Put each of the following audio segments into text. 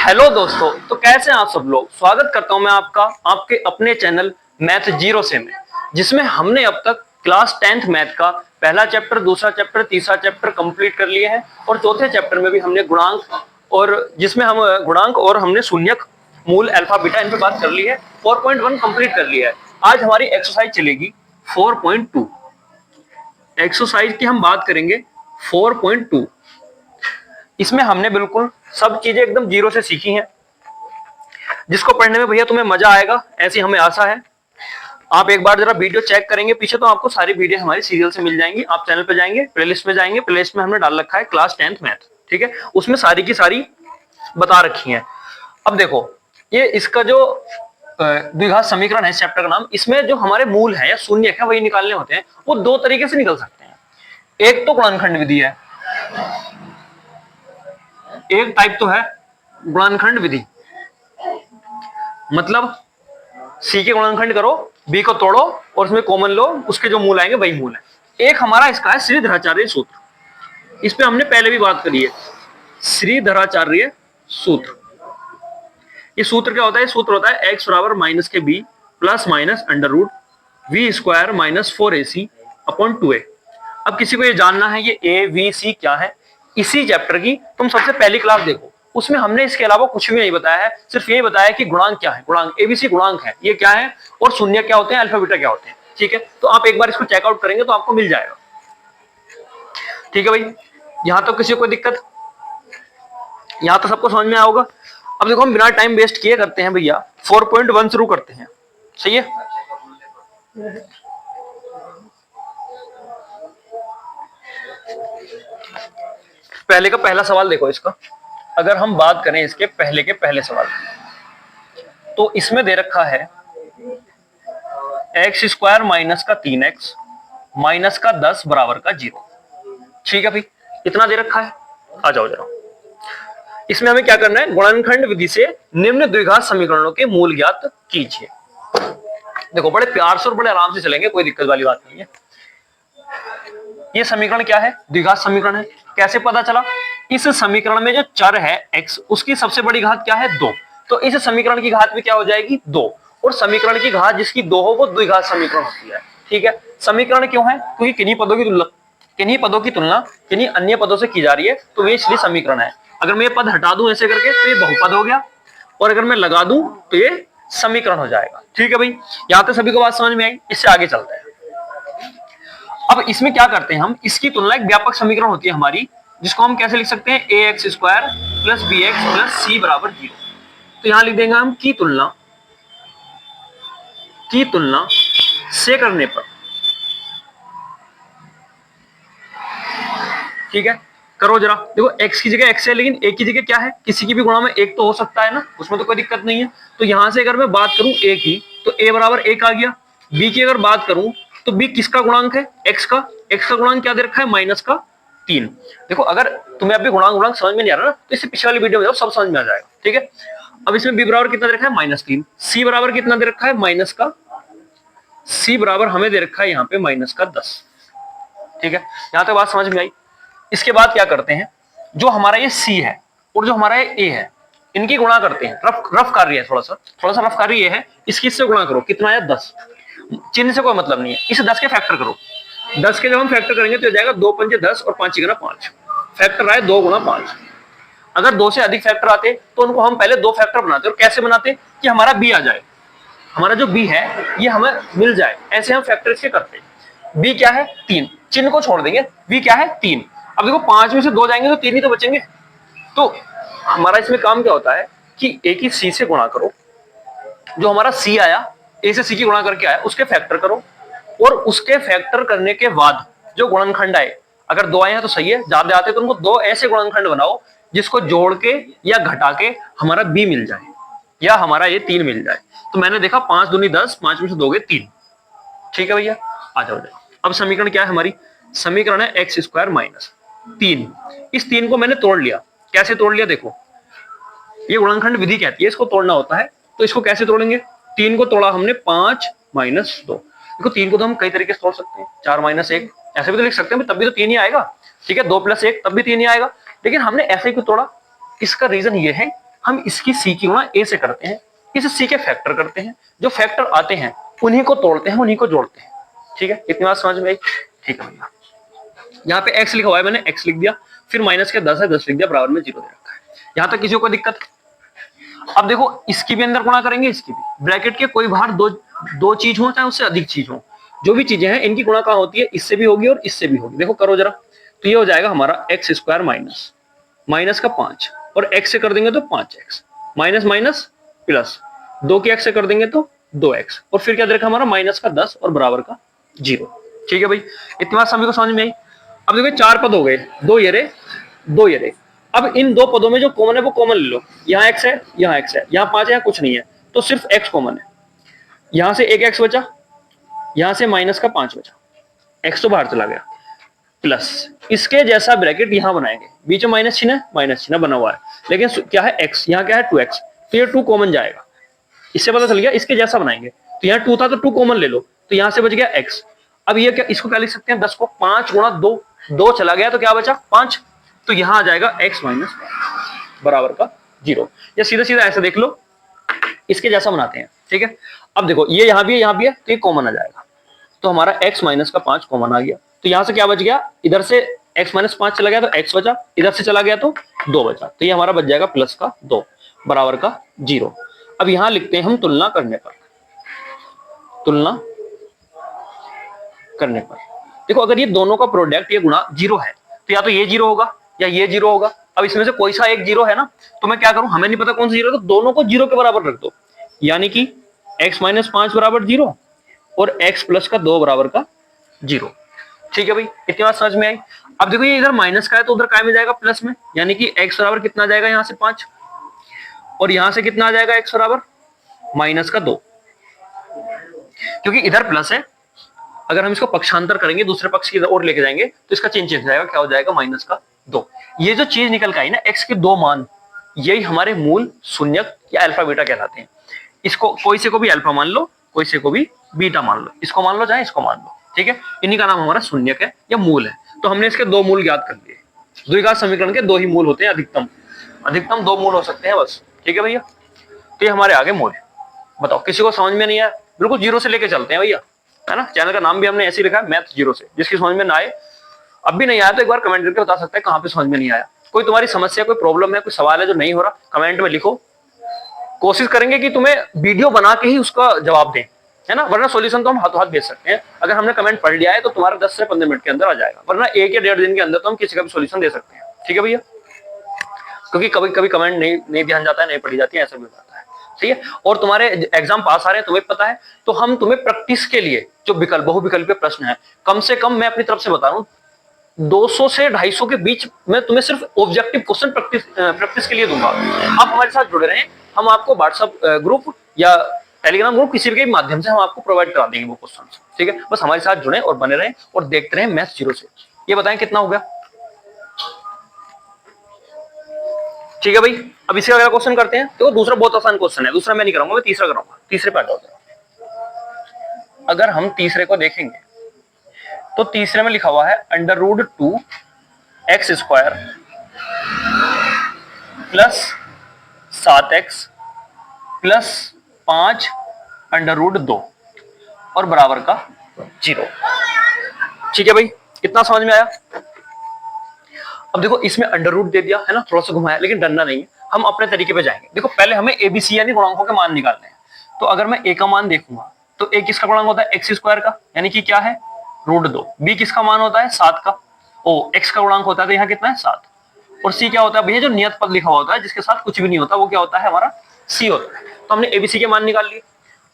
Hello दोस्तों, तो कैसे हैं आप सब लोग। स्वागत करता हूं मैं आपका आपके अपने चैनल मैथ जीरो से में, जिसमें हमने अब तक क्लास 10th मैथ का पहला चैप्टर, दूसरा चैप्टर, तीसरा चैप्टर कंप्लीट कर लिए हैं और चौथे चैप्टर में भी हमने गुणांक और जिसमें हम गुणांक और हमने शून्यक, मूल, अल्फा, बीटा इन पे बात कर ली है। 4.1 कंप्लीट कर लिया है। आज हमारी एक्सरसाइज चलेगी 4.2। एक्सरसाइज की हम बात करेंगे 4.2। इसमें हमने बिल्कुल सब चीजें एकदम जीरो से सीखी हैं, जिसको पढ़ने में भैया तुम्हें मजा आएगा, ऐसी हमें आशा है। आप एक बार जरा वीडियो चेक करेंगे पीछे तो आपको सारी वीडियो हमारी सीरियल से मिल जाएंगी। आप चैनल पे जाएंगे, प्लेलिस्ट में जाएंगे, प्लेलिस्ट में हमने डाल रखा है क्लास 10th मैथ, ठीक है। उसमें सारी की सारी बता रखी है। अब देखो, ये इसका जो द्विघात समीकरण है, इस चैप्टर का नाम, इसमें जो हमारे मूल है या शून्य है वही निकालने होते हैं। वो दो तरीके से निकल सकते हैं। एक तो गुणनखंड विधि है, एक टाइप तो है गुणनखंड विधि। मतलब सी के गुणनखंड करो, बी को तोड़ो और उसमें कॉमन लो, उसके जो मूल आएंगे वही मूल है। एक हमारा इसका है श्रीधराचार्य सूत्र। इस पे हमने पहले भी बात करी है, श्रीधराचार्य सूत्र। ये सूत्र क्या होता है? सूत्र होता है एक्स बराबर माइनस के b plus minus under root v square minus 4ac upon 2a। अब किसी को ये जानना है ये ए वी सी क्या है, इसी चैप्टर की तुम सबसे पहली क्लास देखो, उसमें हमने इसके अलावा कुछ भी नहीं बताया है। सिर्फ यही बताया कि गुणांक क्या है, गुणांक एबीसी गुणांक है, ये क्या है, और शून्य क्या होते हैं, अल्फा बीटा क्या होते हैं, ठीक है। तो आप एक बार इसको चेकआउट करेंगे तो आपको मिल जाएगा, ठीक है भाई। यहां तो किसी को दिक्कत, यहां तो सबको समझ में आओगा। अब देखो, हम बिना टाइम वेस्ट किए करते हैं भैया, 4.1 शुरू करते हैं, सही है। पहले का पहला सवाल देखो इसका। अगर हम बात करें इसके पहले के पहले सवाल, तो इसमें दे रखा है एक्स स्क्वायर माइनस का 3x माइनस का 10 बराबर का 0, ठीक है भाई, इतना दे रखा है। आ जाओ जरा, इसमें हमें क्या करना है, गुणनखंड विधि से निम्न द्विघात समीकरणों के मूल ज्ञात कीजिए। देखो, बड़े प्यार से और बड़े आराम से चलेंगे, कोई दिक्कत वाली बात नहीं है। ये समीकरण क्या है? द्विघात समीकरण है। कैसे पता चला? इस समीकरण में जो चर है x, उसकी सबसे बड़ी घात क्या है? 2। तो इस समीकरण की घात भी क्या हो जाएगी? 2। और समीकरण की घात जिसकी 2 हो वो द्विघात समीकरण होती है, ठीक है। समीकरण क्यों है? क्योंकि किन्हीं पदों की तुलना किन्हीं अन्य पदों से की जा रही है, तो ये इसलिए समीकरण है। अगर मैं ये पद हटा दूं ऐसे करके तो ये बहुपद हो गया, और अगर मैं लगा दूं तो ये समीकरण हो जाएगा, ठीक है भाई। यहां तक सभी को बात समझ में आई? इससे आगे चलते हैं। अब इसमें क्या करते हैं हम, इसकी तुलना एक व्यापक समीकरण होती है हमारी, जिसको हम कैसे लिख सकते हैं, A X square plus B X plus C बराबर 0। तो यहां लिख देंगे हम की तुलना से करने पर, ठीक है। करो जरा, देखो x की जगह x है, लेकिन a की जगह क्या है, किसी की भी गुणा में एक तो हो सकता है ना, उसमें तो कोई दिक्कत नहीं है। तो यहां से अगर मैं बात करूं a की, तो a बराबर 1 आ गया। b की अगर बात करूं तो b किसका गुणांक है? x का गुणांक क्या दे रखा है? माइनस का 3। देखो, अगर तुम्हें अभी गुणांक समझ में नहीं आ रहा ना, तो इससे पिछले वाली वीडियो में जाओ, सब समझ में आ जाएगा, ठीक है। अब इसमें b बराबर कितना दे रखा है? -3। c बराबर कितना दे रखा है? c बराबर हमें दे रखा है यहाँ पे -10, ठीक है। यहां तक बात समझ में आई। इसके बाद क्या करते हैं, जो हमारा ये C है और जो हमारा ये A है, इनकी गुणा करते हैं। रफ कार्य है, थोड़ा सा रफ कार्य ये है, इसकी इससे गुणा करो, कितना है? 10। चिन्ह से कोई मतलब नहीं है, इस 10 के फैक्टर करो। 10 के जब हम फैक्टर करेंगे तो हो जाएगा 2 पंजे 10 और 5 गुना 5। फैक्टर आए 2 गुना 5। अगर 2 से अधिक फैक्टर आते तो उनको हम पहले 2 फैक्टर बनाते। और कैसे बनाते? कि हमारा B आ जाए, हमारा जो B है ये हमें मिल जाए, ऐसे हम फैक्टर इसके करते हैं। B क्या है? 3। चिन्ह को छोड़ देंगे, B क्या है? 3। अब देखो, 5 में से 2 जाएंगे तो 3 ही तो बचेंगे। तो हमारा इसमें काम क्या होता है कि A की C से गुणा करो, जो हमारा C आया, A से C की गुणा करके आया, उसके फैक्टर करो, और उसके फैक्टर करने के बाद जो गुणनखंड आए, अगर 2 आए हैं तो सही है, ज्यादा आते तो उनको 2 ऐसे गुणनखंड बनाओ जिसको जोड़ के या घटा के हमारा B मिल जाए, या हमारा ये 3 मिल जाए। तो मैंने देखा 5 दूनी 10, 5 में से 2 गए 3, ठीक है भैया। आ जाओ। अब समीकरण क्या है हमारी? समीकरण है एक्स स्क्वायर माइनस 3। इस 3 को मैंने तोड़ लिया। कैसे तोड़ लिया? देखो, ये गुणनखंड विधि कहती है इसको तोड़ना होता है। तो इसको कैसे तोड़ेंगे? 3 को तोड़ा हमने 5 माइनस 2। देखो, 3 को तो हम कई तरीके से तोड़ सकते हैं, 4 माइनस 1 ऐसे भी तो लिख सकते हैं, तब भी तो 3 ही आएगा, ठीक है। 2 प्लस 1 तब भी 3 ही आएगा, लेकिन हमने ऐसे ही क्यों तोड़ा? इसका रीजन ये है, हम इसकी सी की गुणा ए से करते हैं, इस सी के फैक्टर करते हैं, जो फैक्टर आते हैं उन्हीं को तोड़ते हैं, उन्हीं को जोड़ते हैं। ठीक है, इतनी बात समझ में आई? ठीक है भैया, यहाँ पे x लिखा हुआ है, मैंने x लिख दिया, फिर माइनस के 10 है 10 लिख दिया, बराबर में 0 दे रखा है। यहाँ तक किसी को दिक्कत? अब देखो इसकी भी अंदर गुणा करेंगे, इसकी भी। ब्रैकेट के कोई बाहर दो चीज हो चाहे उससे अधिक चीज हो, जो भी चीजें हैं इनकी गुणा कहाँ होती है, इससे भी होगी और इससे भी होगी। देखो करो जरा, तो ये हो जाएगा हमारा एक्स स्क्वायर माइनस का 5, और x से कर देंगे तो 5x, माइनस माइनस प्लस, 2 के x से कर देंगे तो 2x, और फिर क्या देखा हमारा माइनस का 10 और बराबर का 0। ठीक है भाई, इतनी बात सभी को समझ में आई? अब देखो 4 पद हो गए, 2 ये रे। अब इन 2 पदों में जो कॉमन है वो कॉमन ले लो, यहाँ x है, यहाँ x है, यहाँ 5 है, यहाँ कुछ नहीं है, तो सिर्फ x कॉमन है। यहाँ से एक x बचा, यहाँ से माइनस का 5 बचा, x तो बाहर चला गया, प्लस इसके जैसा ब्रैकेट यहाँ बनाएंगे, बीच में माइनस चिन्ह बना हुआ है, लेकिन क्या है x, यहाँ क्या है 2x, तो ये 2 कॉमन जाएगा, इससे पता चल गया इसके जैसा बनाएंगे। तो यहाँ 2 था तो 2 कॉमन ले लो, तो यहाँ से बच गया x। अब ये क्या, इसको क्या लिख सकते हैं, 10 को 5 गुणा 2, 2 चला गया तो क्या बचा 5, तो यहाँ आ जाएगा x माइनस बराबर का 0। या सीधा सीधा ऐसे देख लो, इसके जैसा बनाते हैं। ठीक है, अब देखो ये यहाँ भी है, यहाँ भी है, तो ये कॉमन आ जाएगा, तो हमारा x माइनस का 5 कॉमन आ गया, तो यहाँ से क्या बच गया, इधर से x माइनस 5 चला गया तो x बचा, इधर से चला गया तो 2 बचा, तो ये हमारा बच जाएगा प्लस का 2 बराबर का 0। अब यहाँ लिखते हैं हम तुलना करने पर, देखो अगर ये दोनों का प्रोडक्ट ये गुणा 0 है, तो या तो ये 0 होगा या ये 0 होगा। अब इसमें से कोई सा एक 0 है ना, तो मैं क्या करूं, हमें नहीं पता कौन सा 0 है, तो दोनों को 0 के बराबर रख दो, यानी कि x माइनस 5 बराबर 0 और x प्लस का 2 बराबर का 0। ठीक है भाई, इतनी बात समझ में आई? अब देखो ये इधर माइनस का है तो उधर काय में जाएगा, प्लस में, यानी कि x बराबर कितना आ जाएगा, यहाँ से 5, और यहाँ से कितना आ जाएगा, x बराबर माइनस का 2, क्योंकि इधर प्लस है, अगर हम इसको पक्षांतर करेंगे, दूसरे पक्ष की ओर लेके जाएंगे, तो इसका चिन्ह चेंज हो जाएगा, क्या हो जाएगा, माइनस का 2। ये जो चीज निकल के आई ना, x के 2 मान, यही हमारे मूल शून्यक या अल्फा बीटा कहलाते हैं। इसको कोई से को भी अल्फा मान लो, कोई से को भी बीटा मान लो, इसको मान लो चाहे इसको मान लो। ठीक है, इन्हीं का नाम हमारा शून्यक है या मूल है। तो हमने इसके 2 मूल ज्ञात कर लिए। द्विघात समीकरण के 2 ही मूल होते हैं, अधिकतम 2 मूल हो सकते हैं बस। ठीक है भैया, तो ये हमारे आगे मूल है। बताओ किसी को समझ में नहीं आया? बिल्कुल 0 से लेके चलते हैं भैया, है ना। चैनल का नाम भी हमने ऐसे ही रखा है, मैथ 0 से। जिसकी समझ में ना आए, अब भी नहीं आया तो एक बार कमेंट करके बता सकता है कहाँ पे समझ में नहीं आया। कोई तुम्हारी समस्या, कोई प्रॉब्लम है, कोई सवाल है जो नहीं हो रहा, कमेंट में लिखो। कोशिश करेंगे कि तुम्हें वीडियो बना के ही उसका जवाब दें, है ना, वरना सॉल्यूशन तो हम हाथों हाथ भेज सकते हैं। अगर हमने कमेंट पढ़ लिया है तो तुम्हारा 10 से 15 मिनट के अंदर आ जाएगा, वरना 1 या 1.5 दिन के अंदर तो हम किसी का भी सॉल्यूशन दे सकते हैं। ठीक है भैया, क्योंकि कभी कभी कमेंट नहीं ध्यान जाता है, नहीं पढ़ी जाती है, ऐसा भी होता है। ठीक है, और तुम्हारे एग्जाम पास आ रहे हैं, तुम्हें पता है, तो हम तुम्हें प्रैक्टिस के लिए जो बहुविकल्पीय प्रश्न है, कम से कम मैं अपनी तरफ से बता रहा हूँ 200 से 250 के बीच में तुम्हें सिर्फ ऑब्जेक्टिव क्वेश्चन प्रैक्टिस के लिए दूंगा। आप हमारे साथ जुड़े रहें, हम आपको व्हाट्सएप ग्रुप या टेलीग्राम ग्रुप किसी भी माध्यम से हम आपको प्रोवाइड करा देंगे वो क्वेश्चन। ठीक है, बस हमारे साथ जुड़े और बने रहें और देखते रहें मैथ 0 से। ये बताएं कितना हो गया? ठीक है भाई, अब इसका अगला क्वेश्चन करते हैं। देखो दूसरा बहुत आसान क्वेश्चन है, दूसरा मैं नहीं कराऊंगा, मैं तीसरा कराऊंगा। तीसरे पे आ जाओ। अगर हम तीसरे को देखेंगे तो तीसरे में लिखा हुआ है √2 x square plus 7x plus 5 √2 और बराबर का 0। ठीक है भाई, कितना समझ में आया? अब देखो इसमें √ दे दिया है ना, थोड़ा सा घुमाया, लेकिन डरना नहीं है, हम अपने तरीके पे जाएंगे। देखो पहले हमें एबीसी यानी गुणांकों के मान निकालने हैं। तो अगर मैं a का मान देखूंगा तो a किसका गुणांक होता है, x स्क्वायर का, यानी कि क्या है √2। b किसका मान होता है 7 का, x का गुणांक होता है, तो यहाँ कितना है 7। और c क्या होता है भैया, जो नियत पद लिखा हुआ होता है जिसके साथ कुछ भी नहीं होता, वो क्या होता है हमारा c होता है। तो हमने एबीसी के मान निकाल लिए।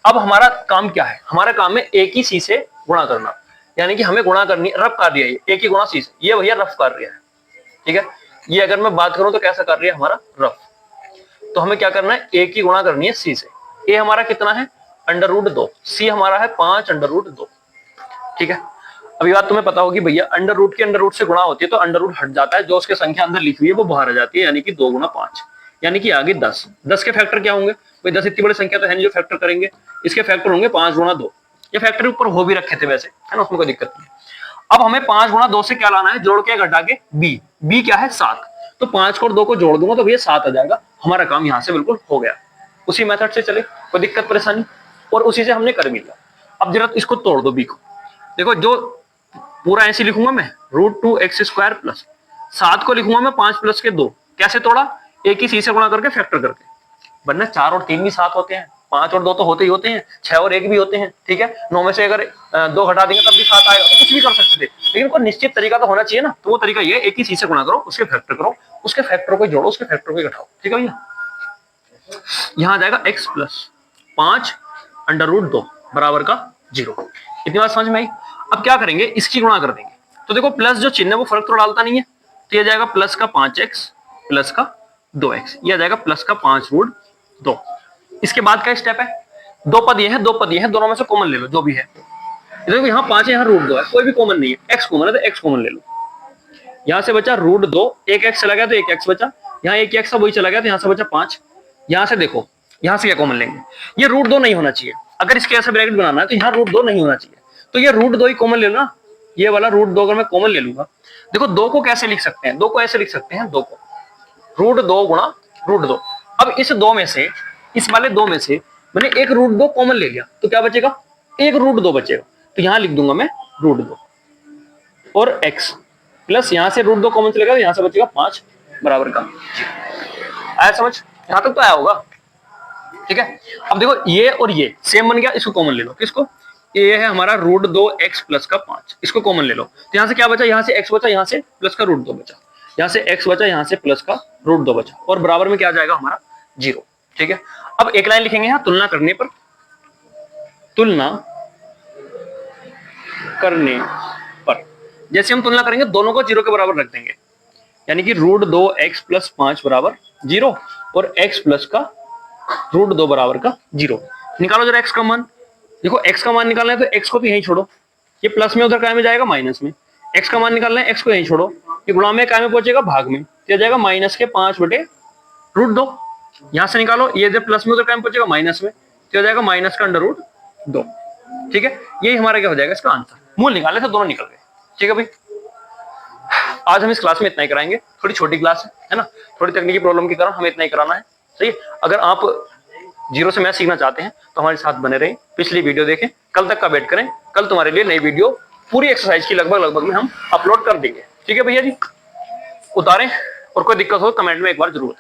अब हमारा काम क्या है, हमारा काम है a की c से गुणा करना, यानी कि हमें गुणा करनी रफ कार्य है, a की गुणा c से। ये भैया रफ कार्य है। ठीक है, ये अगर मैं बात करूं तो कैसा कार्य है हमारा, रफ। तो हमें क्या करना है, a की गुणा करनी है c से। a हमारा कितना है √2, c हमारा है 5 √2। ठीक है, अभी बात तुम्हें पता होगी भैया, √ की √ से गुणा होती है तो √ हट जाता है, जो उसके संख्या अंदर लिखी हुई है वो बाहर आ जाती है, यानी कि 2 गुणा 5, यानी कि आगे 10। 10 के फैक्टर क्या होंगे भाई, 10 इतनी बड़ी संख्या तो है नहीं जो फैक्टर करेंगे, इसके फैक्टर होंगे 5 गुणा 2। ये फैक्टर ऊपर हो भी रखे थे वैसे, है ना, उसमें कोई दिक्कत नहीं। अब हमें 5 गुणा 2 से क्या लाना है, जोड़ के घटा के b क्या है 7। तो 5 को और 2 को जोड़ दूंगा तो भैया 7 आ जाएगा। हमारा काम यहाँ से बिल्कुल हो गया। उसी मेथड से चले, कोई दिक्कत परेशानी, और उसी से हमने कर भी लिया। अब जरा इसको तोड़ दो बी को। देखो जो पूरा ऐसे लिखूंगा मैं √2x² प्लस 7 को लिखूंगा मैं 5 प्लस के 2। कैसे तोड़ा? एक ही सी से गुणा करके फैक्टर करके, वरना 4 और 3 भी 7 होते हैं, 5 और 2 तो होते ही होते हैं, 6 और 1 भी होते हैं। ठीक है, 9 में से अगर 2 घटा देंगे तब भी 7 आएगा, तो कुछ भी कर सकते थे, लेकिन कोई निश्चित तरीका तो होना चाहिए ना। तो वो तरीका ये, एक ही सी से गुणा करो, उसके फैक्टर करो, उसके फैक्टर को जोड़ो, उसके फैक्टर को घटाओ। ठीक है भैया, यहां आ जाएगा x प्लस 5 √2 बराबर का 0। इतनी बात समझ में आई? अब क्या करेंगे, इसकी गुणा कर देंगे। तो देखो प्लस जो चिन्ह है वो फर्क तो डालता नहीं है, तो ये जाएगा प्लस का 5x प्लस का 2x, ये आ जाएगा प्लस का 5√2। इसके बाद का स्टेप है, दो पद ये है, दो पद ये है, दोनों में से कॉमन ले लो जो भी है। देखो यहाँ 5 है, यहाँ √2 है, कोई भी कॉमन नहीं है, x कॉमन है तो x कॉमन ले लो। यहाँ से बचा √2, एक x चला गया तो एक x बचा, यहाँ एक x था वही चला गया तो यहाँ से बचा 5। यहाँ से देखो, यहाँ से क्या कॉमन लेंगे, ये √2 नहीं होना चाहिए। अगर इसके ऐसा ब्रैकेट बनाना है तो यहाँ √2 नहीं होना चाहिए, तो ये √2 ही कॉमन ले लो ना। ये वाला √2 अगर मैं कॉमन ले लूंगा, देखो 2 को कैसे लिख सकते हैं, 2 को ऐसे लिख सकते हैं, 2 को √2 गुणा √2। अब इस 2 में से, इस वाले 2 में से मैंने एक √2 कॉमन ले लिया, तो क्या बचेगा, एक √2 बचेगा। तो यहां लिख दूंगा मैं √2 और x प्लस यहां से √2 कॉमन चलेगा तो यहां से बचेगा 5 बराबर का 0। आया समझ? यहां तक तो आया होगा। ठीक है, अब देखो ये और ये सेम बन गया, इसको कॉमन ले लो। किसको? ये है हमारा √2x प्लस का 5, इसको कॉमन ले लो। तो यहां से क्या बचा, यहां से x बचा, यहां से प्लस का √2 बचा, यहां से x बचा, यहां से प्लस का √2 बचा, और बराबर में क्या आ जाएगा हमारा 0। ठीक है, अब एक लाइन लिखेंगे यहां, तुलना करने पर, तुलना करने पर जैसे हम तुलना करेंगे दोनों को 0 के बराबर रख देंगे, यानी कि √2x प्लस 5 बराबर 0 और x प्लस का √2 बराबर का 0। निकालो जरा x का मान। देखो x का मान निकालना है तो x को तो यहीं छोड़ो, ये प्लस में उधर काय में जाएगा माइनस में। x का मान निकालना है, x को यहीं छोड़ो, ये गुणा में काय में पहुंचेगा भाग में, तो जाएगा -5/√2। यहां से निकालो, ये जब प्लस में उधर काय में पहुंचेगा माइनस में, तो जाएगा माइनस का √2। ठीक है, यही हमारा क्या हो जाएगा इसका आंसर। मूल निकालने से दोनों निकल गए। ठीक है भाई, आज हम इस क्लास में इतना ही कराएंगे, थोड़ी छोटी क्लास है ना, थोड़ी तकनीकी प्रॉब्लम के कारण हमें इतना ही कराना है। सही है, अगर आप 0 से मैथ सीखना चाहते हैं तो हमारे साथ बने रहें, पिछली वीडियो देखें, कल तक का वेट करें, कल तुम्हारे लिए नई वीडियो पूरी एक्सरसाइज की लगभग में हम अपलोड कर देंगे। ठीक है भैया जी, उतारें, और कोई दिक्कत हो कमेंट में एक बार जरूर